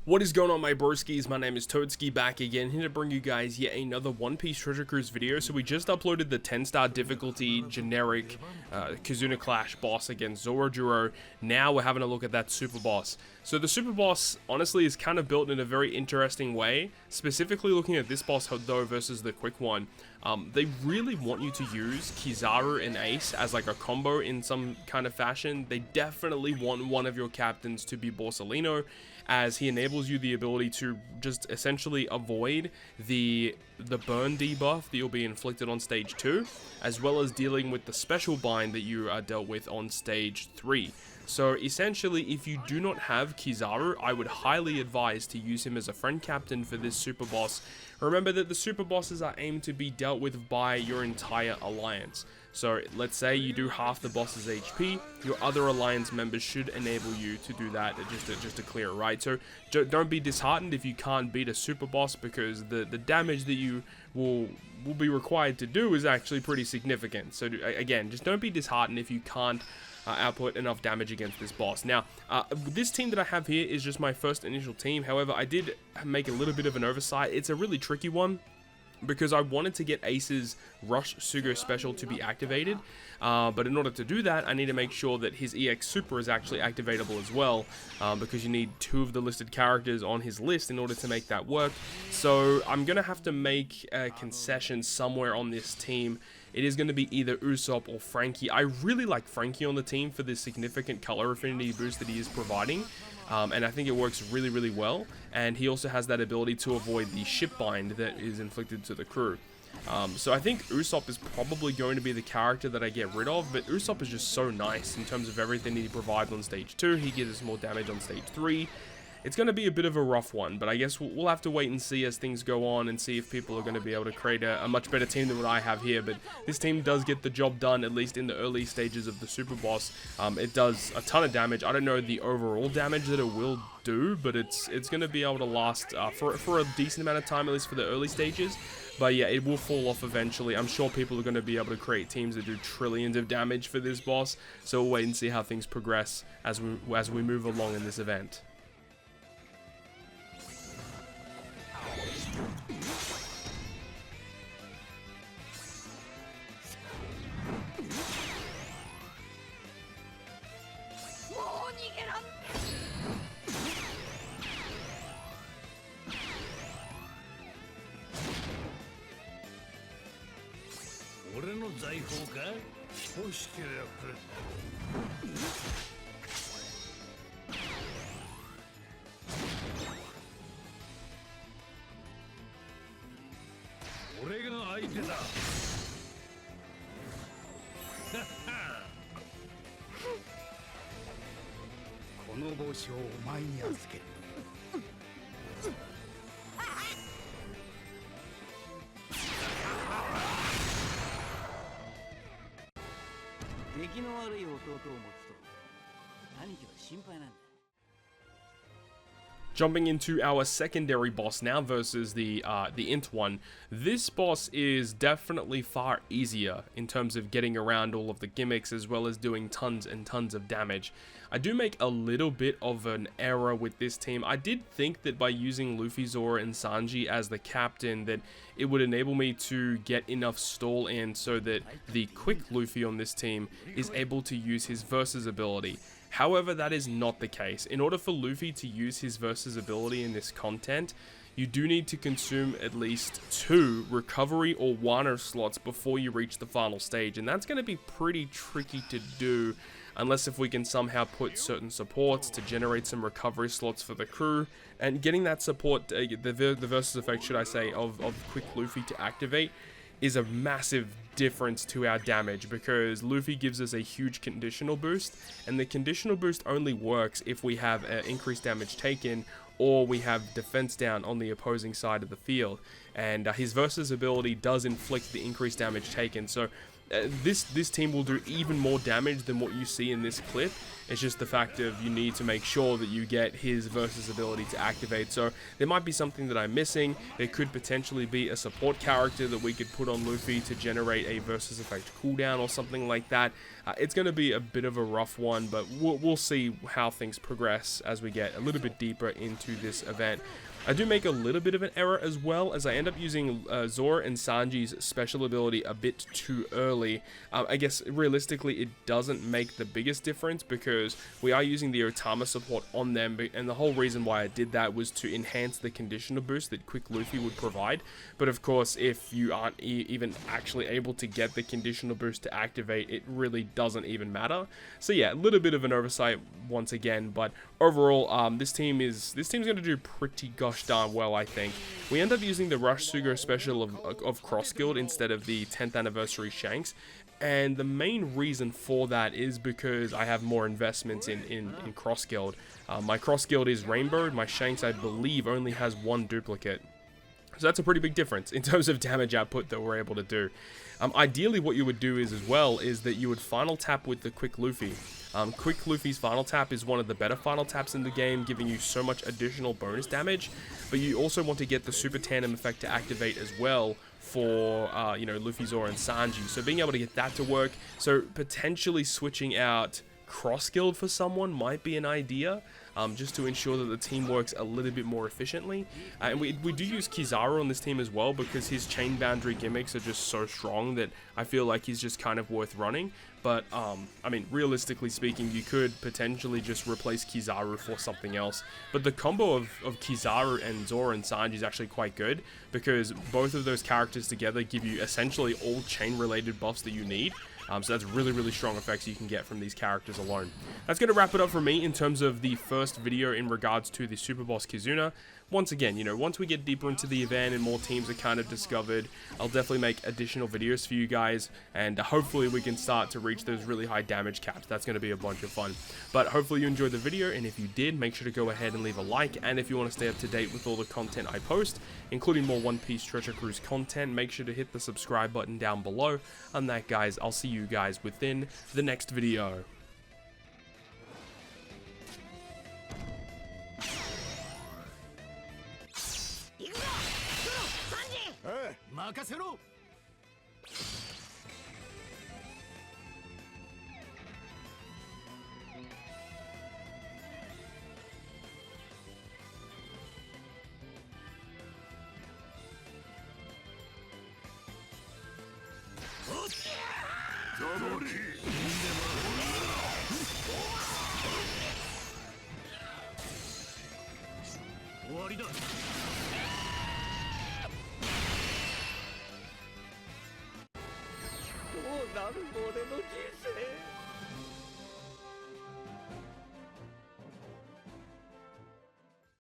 What is going on, my broskiis? My name is Toadski, back again, here to bring you guys yet another One Piece Treasure Cruise video. So we just uploaded the 10-star difficulty generic Kizuna Clash boss against Zorojuro. Now we're having a look at that super boss. So the super boss, honestly, is kind of built in a very interesting way. Specifically looking at this boss, though, versus the quick one. They really want you to use Kizaru and Ace as like a combo in some kind of fashion. They definitely want one of your captains to be Borsalino, as he enables you the ability to just essentially avoid the burn debuff that you'll be inflicted on stage 2, as well as dealing with the special bind that you are dealt with on stage 3. So essentially, if you do not have Kizaru, I would highly advise to use him as a friend captain for this super boss. Remember that the super bosses are aimed to be dealt with by your entire alliance. So let's say you do half the boss's HP, your other alliance members should enable you to do that just to clear it, right? So don't be disheartened if you can't beat a super boss, because the damage that you will be required to do is actually pretty significant. So again, just don't be disheartened if you can't output enough damage against this boss. Now, this team that I have here is just my first initial team. However, I did make a little bit of an oversight. It's a really tricky one, because I wanted to get Ace's Rush Sugo special to be activated, but in order to do that, I need to make sure that his EX Super is actually activatable as well, because you need 2 of the listed characters on his list in order to make that work. So I'm going to have to make a concession somewhere on this team. It is going to be either Usopp or Frankie. I really like Frankie on the team for this significant color affinity boost that he is providing. And I think it works really, really well. And he also has that ability to avoid the ship bind that is inflicted to the crew. So I think Usopp is probably going to be the character that I get rid of, but Usopp is just so nice in terms of everything that he provides on stage 2. He gives us more damage on stage 3. It's going to be a bit of a rough one, but I guess we'll have to wait and see as things go on and see if people are going to be able to create a much better team than what I have here. But this team does get the job done, at least in the early stages of the super boss. It does a ton of damage. I don't know the overall damage that it will do, but it's going to be able to last for a decent amount of time, at least for the early stages. But yeah, it will fall off eventually. I'm sure people are going to be able to create teams that do trillions of damage for this boss. So we'll wait and see how things progress as we move along in this event. Jumping into our secondary boss now versus the Int one. This boss is definitely far easier in terms of getting around all of the gimmicks, as well as doing tons and tons of damage. I do make a little bit of an error with this team. I did think that by using Luffy, Zoro, and Sanji as the captain, that it would enable me to get enough stall in so that the quick Luffy on this team is able to use his Versus ability. However, that is not the case. In order for Luffy to use his Versus ability in this content, you do need to consume at least 2 recovery or Wano slots before you reach the final stage, and that's going to be pretty tricky to do, unless if we can somehow put certain supports to generate some recovery slots for the crew. And getting that support, the Versus effect, should I say, of quick Luffy to activate is a massive difference to our damage, because Luffy gives us a huge conditional boost, and the conditional boost only works if we have increased damage taken, or we have defense down on the opposing side of the field. And his Versus ability does inflict the increased damage taken. So this team will do even more damage than what you see in this clip, It's just the fact of you need to make sure that you get his versus ability to activate. So there might be something that I'm missing. There could potentially be a support character that we could put on Luffy to generate a versus effect cooldown or something like that. It's going to be a bit of a rough one, but we'll see how things progress as we get a little bit deeper into this event. I do make a little bit of an error as well, as I end up using Zoro and Sanji's special ability a bit too early. I guess realistically it doesn't make the biggest difference because we are using the Otama support on them, and the whole reason why I did that was to enhance the conditioner boost that Quick Luffy would provide. But of course, if you aren't even actually able to get the conditional boost to activate, it really doesn't even matter. So yeah, a little bit of an oversight once again, but overall, this team's going to do pretty gosh darn well, I think. We end up using the Rush Sugo special of Cross Guild instead of the 10th anniversary Shanks, and the main reason for that is because I have more investments in Cross Guild. My Cross Guild is Rainbow, my Shanks I believe only has one duplicate. So that's a pretty big difference in terms of damage output that we're able to do. Ideally what you would do is that you would final tap with the Quick Luffy. Quick Luffy's final tap is one of the better final taps in the game, giving you so much additional bonus damage, but you also want to get the Super Tandem effect to activate as well for, you know, Luffy, Zoro, and Sanji. So being able to get that to work, so potentially switching out Cross Guild for someone might be an idea. Just to ensure that the team works a little bit more efficiently. And we do use Kizaru on this team as well because his chain boundary gimmicks are just so strong that I feel like he's just kind of worth running. But, I mean, realistically speaking, you could potentially just replace Kizaru for something else. But the combo of Kizaru and Zoro and Sanji is actually quite good because both of those characters together give you essentially all chain-related buffs that you need. So that's really, really strong effects you can get from these characters alone. That's going to wrap it up for me in terms of the first video in regards to the Super Boss Kizuna. Once again, you know, once we get deeper into the event and more teams are kind of discovered, I'll definitely make additional videos for you guys, and hopefully we can start to reach those really high damage caps. That's going to be a bunch of fun. But hopefully you enjoyed the video, and if you did, make sure to go ahead and leave a like, and if you want to stay up to date with all the content I post, including more One Piece Treasure Cruise content, make sure to hit the subscribe button down below. On that, guys, I'll see you guys within the next video. 任せろ。終わりだ。どうなる俺の人生。